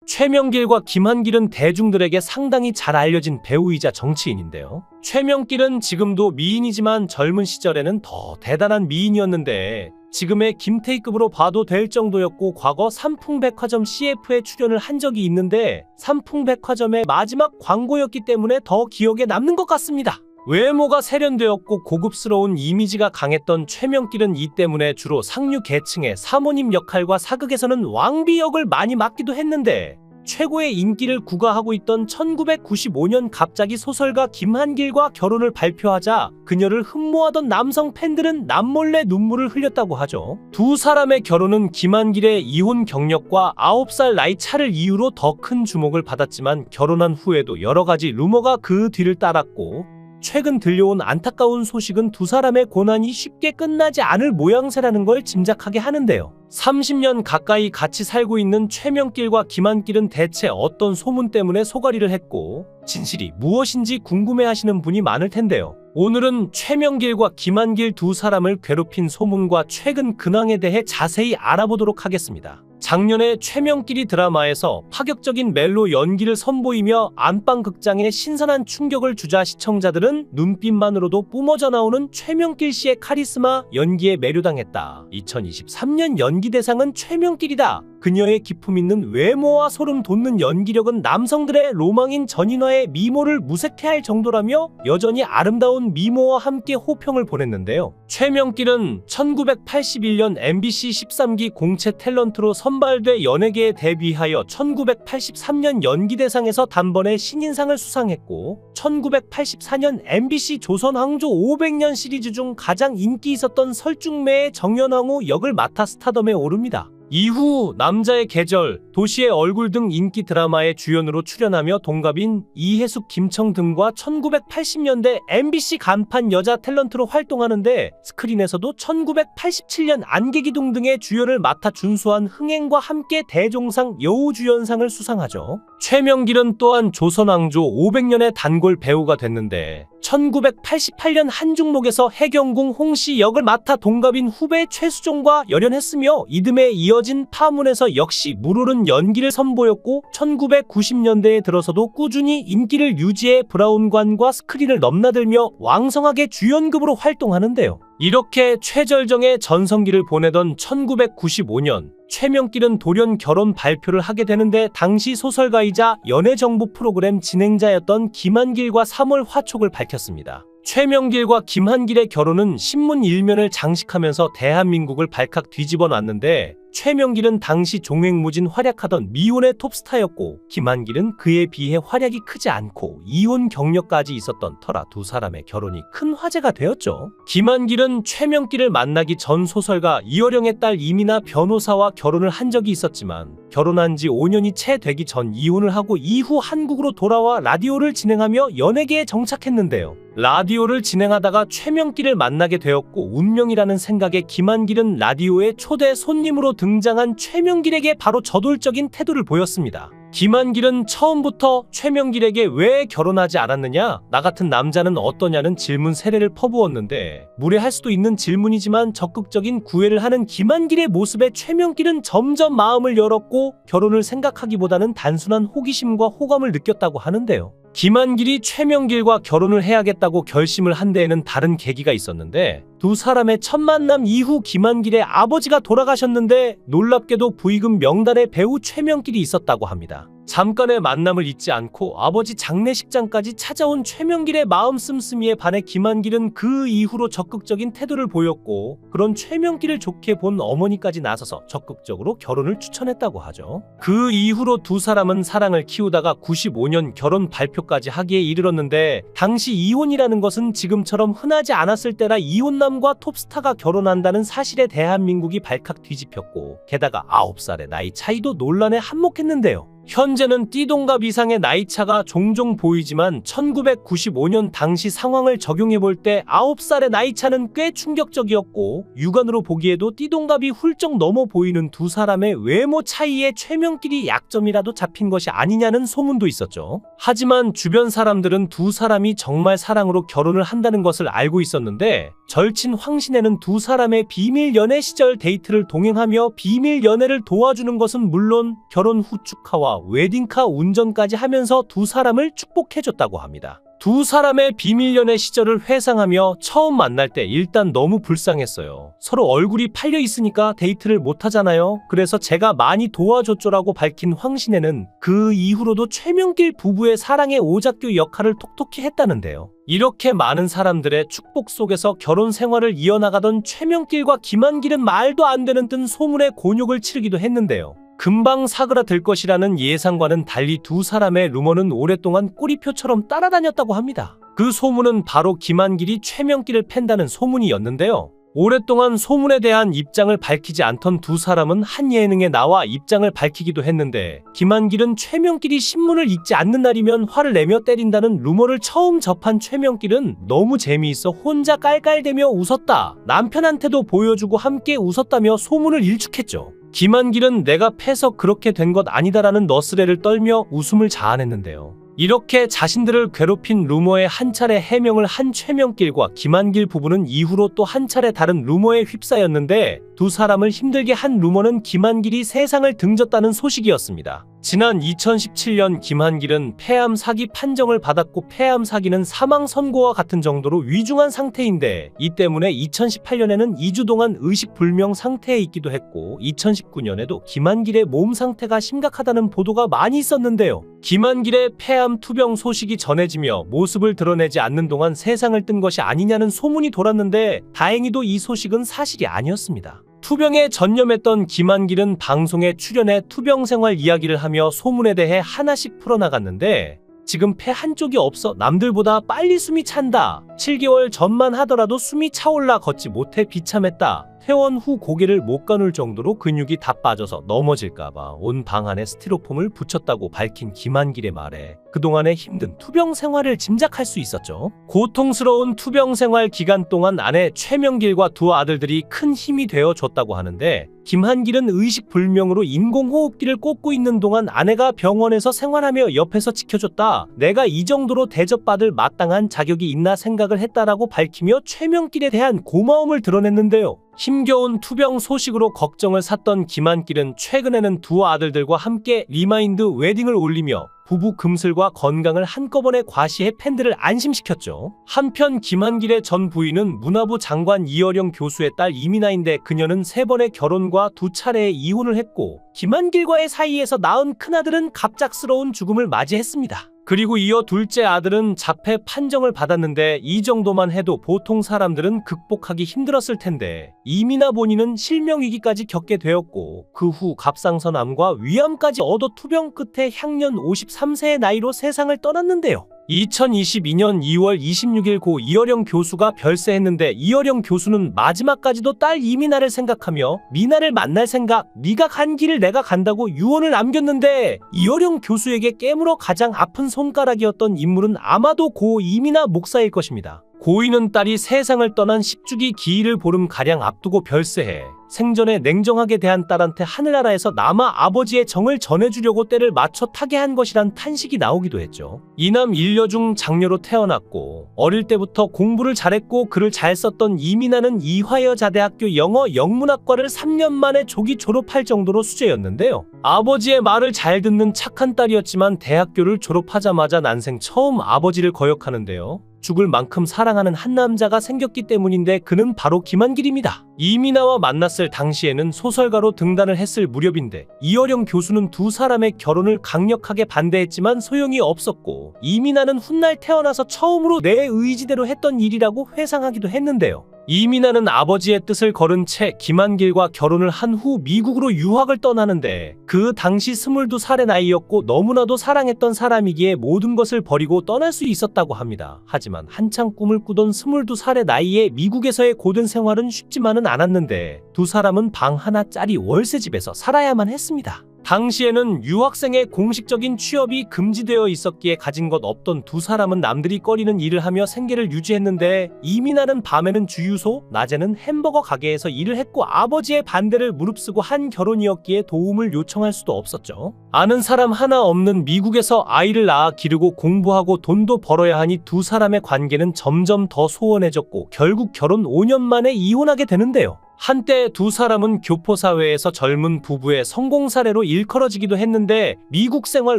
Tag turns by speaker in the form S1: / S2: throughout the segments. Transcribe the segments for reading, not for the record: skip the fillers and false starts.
S1: 최명길과 김한길은 대중들에게 상당히 잘 알려진 배우이자 정치인인데요. 최명길은 지금도 미인이지만 젊은 시절에는 더 대단한 미인이었는데 지금의 김태희급으로 봐도 될 정도였고 과거 삼풍백화점 CF에 출연을 한 적이 있는데 삼풍백화점의 마지막 광고였기 때문에 더 기억에 남는 것 같습니다. 외모가 세련되었고 고급스러운 이미지가 강했던 최명길은 이 때문에 주로 상류 계층의 사모님 역할과 사극에서는 왕비 역을 많이 맡기도 했는데 최고의 인기를 구가하고 있던 1995년 갑자기 소설가 김한길과 결혼을 발표하자 그녀를 흠모하던 남성 팬들은 남몰래 눈물을 흘렸다고 하죠. 두 사람의 결혼은 김한길의 이혼 경력과 9살 나이 차를 이유로 더 큰 주목을 받았지만 결혼한 후에도 여러 가지 루머가 그 뒤를 따랐고 최근 들려온 안타까운 소식은 두 사람의 고난이 쉽게 끝나지 않을 모양새라는 걸 짐작하게 하는데요. 30년 가까이 같이 살고 있는 최명길과 김한길은 대체 어떤 소문 때문에 소가리를 했고 진실이 무엇인지 궁금해하시는 분이 많을 텐데요. 오늘은 최명길과 김한길 두 사람을 괴롭힌 소문과 최근 근황에 대해 자세히 알아보도록 하겠습니다. 작년에 최명길이 드라마에서 파격적인 멜로 연기를 선보이며 안방극장에 신선한 충격을 주자 시청자들은 눈빛만으로도 뿜어져 나오는 최명길 씨의 카리스마 연기에 매료당했다. 2023년 연기대상은 최명길이다. 그녀의 기품 있는 외모와 소름 돋는 연기력은 남성들의 로망인 전인화의 미모를 무색해할 정도라며 여전히 아름다운 미모와 함께 호평을 보냈는데요. 최명길은 1981년 MBC 13기 공채 탤런트로 선발돼 연예계에 데뷔하여 1983년 연기대상에서 단번에 신인상을 수상했고 1984년 MBC 조선 왕조 500년 시리즈 중 가장 인기 있었던 설중매의 정연왕후 역을 맡아 스타덤에 오릅니다. 이후 남자의 계절, 도시의 얼굴 등 인기 드라마의 주연으로 출연하며 동갑인 이혜숙, 김청 등과 1980년대 MBC 간판 여자 탤런트로 활동하는데 스크린에서도 1987년 안개기둥 등의 주연을 맡아 준수한 흥행과 함께 대종상 여우주연상을 수상하죠. 최명길은 또한 조선왕조 500년의 단골 배우가 됐는데 1988년 한중목에서 해경궁 홍씨 역을 맡아 동갑인 후배 최수종과 열연했으며 이듬해 이어진 파문에서 역시 물오른 연기를 선보였고 1990년대에 들어서도 꾸준히 인기를 유지해 브라운관과 스크린을 넘나들며 왕성하게 주연급으로 활동하는데요. 이렇게 최절정의 전성기를 보내던 1995년 최명길은 돌연 결혼 발표를 하게 되는데 당시 소설가이자 연예정보 프로그램 진행자였던 김한길과 3월 화촉을 밝혔습니다. 최명길과 김한길의 결혼은 신문 일면을 장식하면서 대한민국을 발칵 뒤집어 놨는데 최명길은 당시 종횡무진 활약하던 미혼의 톱스타였고 김한길은 그에 비해 활약이 크지 않고 이혼 경력까지 있었던 터라 두 사람의 결혼이 큰 화제가 되었죠. 김한길은 최명길을 만나기 전 소설가 이어령의 딸 이민아 변호사와 결혼을 한 적이 있었지만 결혼한 지 5년이 채 되기 전 이혼을 하고 이후 한국으로 돌아와 라디오를 진행하며 연예계에 정착했는데요. 라디오를 진행하다가 최명길을 만나게 되었고 운명이라는 생각에 김한길은 라디오의 초대 손님으로 등장한 최명길에게 바로 저돌적인 태도를 보였습니다. 김한길은 처음부터 최명길에게 왜 결혼하지 않았느냐, 나 같은 남자는 어떠냐는 질문 세례를 퍼부었는데 무례할 수도 있는 질문이지만 적극적인 구애를 하는 김한길의 모습에 최명길은 점점 마음을 열었고 결혼을 생각하기보다는 단순한 호기심과 호감을 느꼈다고 하는데요. 김한길이 최명길과 결혼을 해야겠다고 결심을 한 데에는 다른 계기가 있었는데 두 사람의 첫 만남 이후 김한길의 아버지가 돌아가셨는데 놀랍게도 부의금 명단에 배우 최명길이 있었다고 합니다. 잠깐의 만남을 잊지 않고 아버지 장례식장까지 찾아온 최명길의 마음 씀씀이에 반해 김한길은 그 이후로 적극적인 태도를 보였고 그런 최명길을 좋게 본 어머니까지 나서서 적극적으로 결혼을 추천했다고 하죠. 그 이후로 두 사람은 사랑을 키우다가 95년 결혼 발표까지 하기에 이르렀는데 당시 이혼이라는 것은 지금처럼 흔하지 않았을 때라 이혼남과 톱스타가 결혼한다는 사실에 대한민국이 발칵 뒤집혔고 게다가 9살의 나이 차이도 논란에 한몫했는데요. 현재는 띠동갑 이상의 나이차가 종종 보이지만 1995년 당시 상황을 적용해볼 때 9살의 나이차는 꽤 충격적이었고 육안으로 보기에도 띠동갑이 훌쩍 넘어 보이는 두 사람의 외모 차이에 최명길이 약점이라도 잡힌 것이 아니냐는 소문도 있었죠. 하지만 주변 사람들은 두 사람이 정말 사랑으로 결혼을 한다는 것을 알고 있었는데 절친 황신혜는 두 사람의 비밀 연애 시절 데이트를 동행하며 비밀 연애를 도와주는 것은 물론 결혼 후 축하와 나와 웨딩카 운전까지 하면서 두 사람을 축복해줬다고 합니다. 두 사람의 비밀 연애 시절을 회상하며 처음 만날 때 일단 너무 불쌍했어요. 서로 얼굴이 팔려 있으니까 데이트를 못 하잖아요. 그래서 제가 많이 도와줬죠라고 밝힌 황신혜는 그 이후로도 최명길 부부의 사랑의 오작교 역할을 톡톡히 했다는데요. 이렇게 많은 사람들의 축복 속에서 결혼 생활을 이어나가던 최명길과 김한길은 말도 안 되는 뜬 소문의 곤욕을 치르기도 했는데요. 금방 사그라들 것이라는 예상과는 달리 두 사람의 루머는 오랫동안 꼬리표처럼 따라다녔다고 합니다. 그 소문은 바로 김한길이 최명길을 팬다는 소문이었는데요. 오랫동안 소문에 대한 입장을 밝히지 않던 두 사람은 한 예능에 나와 입장을 밝히기도 했는데, 김한길은 최명길이 신문을 읽지 않는 날이면 화를 내며 때린다는 루머를 처음 접한 최명길은 너무 재미있어 혼자 깔깔대며 웃었다, 남편한테도 보여주고 함께 웃었다며 소문을 일축했죠. 김한길은 내가 패서 그렇게 된 것 아니다라는 너스레를 떨며 웃음을 자아냈는데요. 이렇게 자신들을 괴롭힌 루머에 한 차례 해명을 한 최명길과 김한길 부부는 이후로 또 한 차례 다른 루머에 휩싸였는데, 두 사람을 힘들게 한 루머는 김한길이 세상을 등졌다는 소식이었습니다. 지난 2017년 김한길은 폐암 사기 판정을 받았고, 폐암 사기는 사망 선고와 같은 정도로 위중한 상태인데, 이 때문에 2018년에는 2주 동안 의식불명 상태에 있기도 했고, 2019년에도 김한길의 몸 상태가 심각하다는 보도가 많이 있었는데요. 김한길의 폐암 투병 소식이 전해지며 모습을 드러내지 않는 동안 세상을 뜬 것이 아니냐는 소문이 돌았는데, 다행히도 이 소식은 사실이 아니었습니다. 투병에 전념했던 김한길은 방송에 출연해 투병 생활 이야기를 하며 소문에 대해 하나씩 풀어나갔는데, 지금 폐 한쪽이 없어 남들보다 빨리 숨이 찬다, 7개월 전만 하더라도 숨이 차올라 걷지 못해 비참했다, 퇴원 후 고개를 못 가눌 정도로 근육이 다 빠져서 넘어질까봐 온 방 안에 스티로폼을 붙였다고 밝힌 김한길의 말에 그동안의 힘든 투병 생활을 짐작할 수 있었죠. 고통스러운 투병 생활 기간 동안 아내 최명길과 두 아들들이 큰 힘이 되어줬다고 하는데, 김한길은 의식불명으로 인공호흡기를 꽂고 있는 동안 아내가 병원에서 생활하며 옆에서 지켜줬다, 내가 이 정도로 대접받을 마땅한 자격이 있나 생각을 했다라고 밝히며 최명길에 대한 고마움을 드러냈는데요. 힘겨운 투병 소식으로 걱정을 샀던 김한길은 최근에는 두 아들들과 함께 리마인드 웨딩을 올리며 부부 금슬과 건강을 한꺼번에 과시해 팬들을 안심시켰죠. 한편 김한길의 전 부인은 문화부 장관 이어령 교수의 딸 이민아인데, 그녀는 3번의 결혼과 2차례의 이혼을 했고, 김한길과의 사이에서 낳은 큰아들은 갑작스러운 죽음을 맞이했습니다. 그리고 이어 둘째 아들은 자폐 판정을 받았는데, 이 정도만 해도 보통 사람들은 극복하기 힘들었을 텐데, 이민아 본인은 실명위기까지 겪게 되었고, 그 후 갑상선암과 위암까지 얻어 투병 끝에 향년 53세의 나이로 세상을 떠났는데요. 2022년 2월 26일 고 이어령 교수가 별세했는데, 이어령 교수는 마지막까지도 딸 이민아를 생각하며 미나를 만날 생각, 네가 간 길을 내가 간다고 유언을 남겼는데, 이어령 교수에게 깨물어 가장 아픈 손가락이었던 인물은 아마도 고 이민아 목사일 것입니다. 고인은 딸이 세상을 떠난 10주기 기일을 보름가량 앞두고 별세해 생전에 냉정하게 대한 딸한테 하늘나라에서 남아 아버지의 정을 전해주려고 때를 맞춰 타게 한 것이란 탄식이 나오기도 했죠. 이남 일녀 중 장녀로 태어났고, 어릴 때부터 공부를 잘했고 글을 잘 썼던 이민아는 이화여자대학교 영어 영문학과를 3년 만에 조기 졸업할 정도로 수재였는데요. 아버지의 말을 잘 듣는 착한 딸이었지만 대학교를 졸업하자마자 난생 처음 아버지를 거역하는데요. 죽을 만큼 사랑하는 한 남자가 생겼기 때문인데, 그는 바로 김한길입니다. 이민아와 만났을 당시에는 소설가로 등단을 했을 무렵인데, 이어령 교수는 두 사람의 결혼을 강력하게 반대했지만 소용이 없었고, 이민아는 훗날 태어나서 처음으로 내 의지대로 했던 일이라고 회상하기도 했는데요. 이민아는 아버지의 뜻을 거른 채 김한길과 결혼을 한 후 미국으로 유학을 떠나는데, 그 당시 22살의 나이였고 너무나도 사랑했던 사람이기에 모든 것을 버리고 떠날 수 있었다고 합니다. 하지만 한창 꿈을 꾸던 22살의 나이에 미국에서의 고된 생활은 쉽지만은 않았는데, 두 사람은 방 하나짜리 월세집에서 살아야만 했습니다. 당시에는 유학생의 공식적인 취업이 금지되어 있었기에 가진 것 없던 두 사람은 남들이 꺼리는 일을 하며 생계를 유지했는데, 이민아는 밤에는 주유소, 낮에는 햄버거 가게에서 일을 했고, 아버지의 반대를 무릅쓰고 한 결혼이었기에 도움을 요청할 수도 없었죠. 아는 사람 하나 없는 미국에서 아이를 낳아 기르고 공부하고 돈도 벌어야 하니 두 사람의 관계는 점점 더 소원해졌고, 결국 결혼 5년 만에 이혼하게 되는데요. 한때 두 사람은 교포사회에서 젊은 부부의 성공 사례로 일컬어지기도 했는데 미국 생활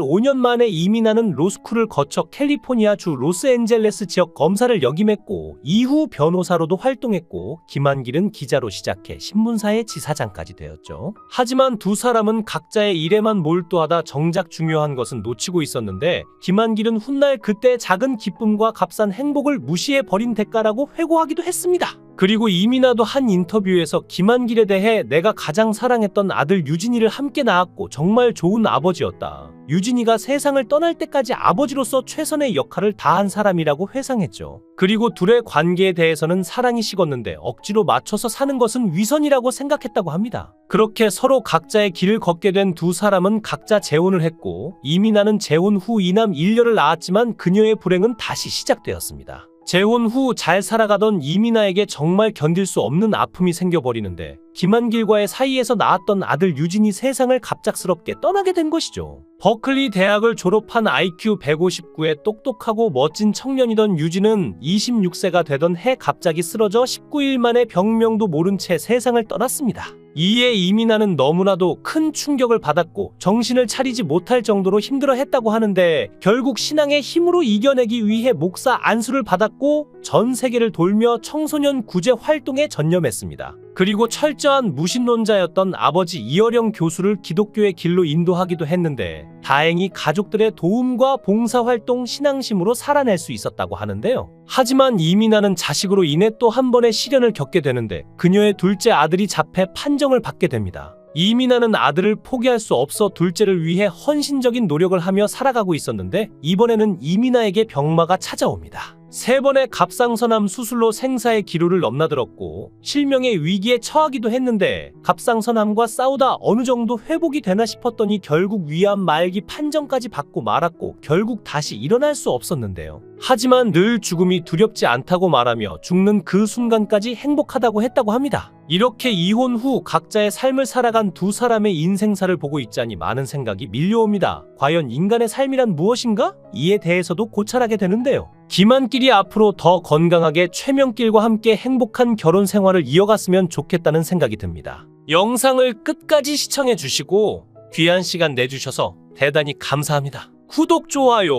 S1: 5년 만에 이민하는 로스쿨을 거쳐 캘리포니아주 로스앤젤레스 지역 검사를 역임했고 이후 변호사로도 활동했고 김한길은 기자로 시작해 신문사의 지사장까지 되었죠. 하지만 두 사람은 각자의 일에만 몰두하다 정작 중요한 것은 놓치고 있었는데 김한길은 훗날 그때 작은 기쁨과 값싼 행복을 무시해버린 대가라고 회고하기도 했습니다. 그리고 이민아도 한 인터뷰에서 김한길에 대해 내가 가장 사랑했던 아들 유진이를 함께 낳았고 정말 좋은 아버지였다. 유진이가 세상을 떠날 때까지 아버지로서 최선의 역할을 다한 사람이라고 회상했죠. 그리고 둘의 관계에 대해서는 사랑이 식었는데 억지로 맞춰서 사는 것은 위선이라고 생각했다고 합니다. 그렇게 서로 각자의 길을 걷게 된 두 사람은 각자 재혼을 했고 이민아는 재혼 후 이남 일녀를 낳았지만 그녀의 불행은 다시 시작되었습니다. 재혼 후 잘 살아가던 이민아에게 정말 견딜 수 없는 아픔이 생겨버리는데 김한길과의 사이에서 낳았던 아들 유진이 세상을 갑작스럽게 떠나게 된 것이죠. 버클리 대학을 졸업한 IQ 159의 똑똑하고 멋진 청년이던 유진은 26세가 되던 해 갑자기 쓰러져 19일 만에 병명도 모른 채 세상을 떠났습니다. 이에 이민아는 너무나도 큰 충격을 받았고 정신을 차리지 못할 정도로 힘들어했다고 하는데 결국 신앙의 힘으로 이겨내기 위해 목사 안수를 받았고 전 세계를 돌며 청소년 구제 활동에 전념했습니다. 그리고 철저한 무신론자였던 아버지 이어령 교수를 기독교의 길로 인도하기도 했는데 다행히 가족들의 도움과 봉사활동 신앙심으로 살아낼 수 있었다고 하는데요. 하지만 이민아는 자식으로 인해 또 한 번의 시련을 겪게 되는데 그녀의 둘째 아들이 잡혀 판정을 받게 됩니다. 이민아는 아들을 포기할 수 없어 둘째를 위해 헌신적인 노력을 하며 살아가고 있었는데 이번에는 이민아에게 병마가 찾아옵니다. 3번의 갑상선암 수술로 생사의 기로를 넘나들었고 실명의 위기에 처하기도 했는데 갑상선암과 싸우다 어느 정도 회복이 되나 싶었더니 결국 위암 말기 판정까지 받고 말았고 결국 다시 일어날 수 없었는데요. 하지만 늘 죽음이 두렵지 않다고 말하며 죽는 그 순간까지 행복하다고 했다고 합니다. 이렇게 이혼 후 각자의 삶을 살아간 두 사람의 인생사를 보고 있자니 많은 생각이 밀려옵니다. 과연 인간의 삶이란 무엇인가? 이에 대해서도 고찰하게 되는데요. 김한길이 앞으로 더 건강하게 최명길과 함께 행복한 결혼 생활을 이어갔으면 좋겠다는 생각이 듭니다. 영상을 끝까지 시청해 주시고 귀한 시간 내주셔서 대단히 감사합니다. 구독, 좋아요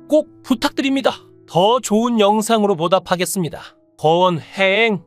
S1: 꼭 부탁드립니다. 더 좋은 영상으로 보답하겠습니다. 거원행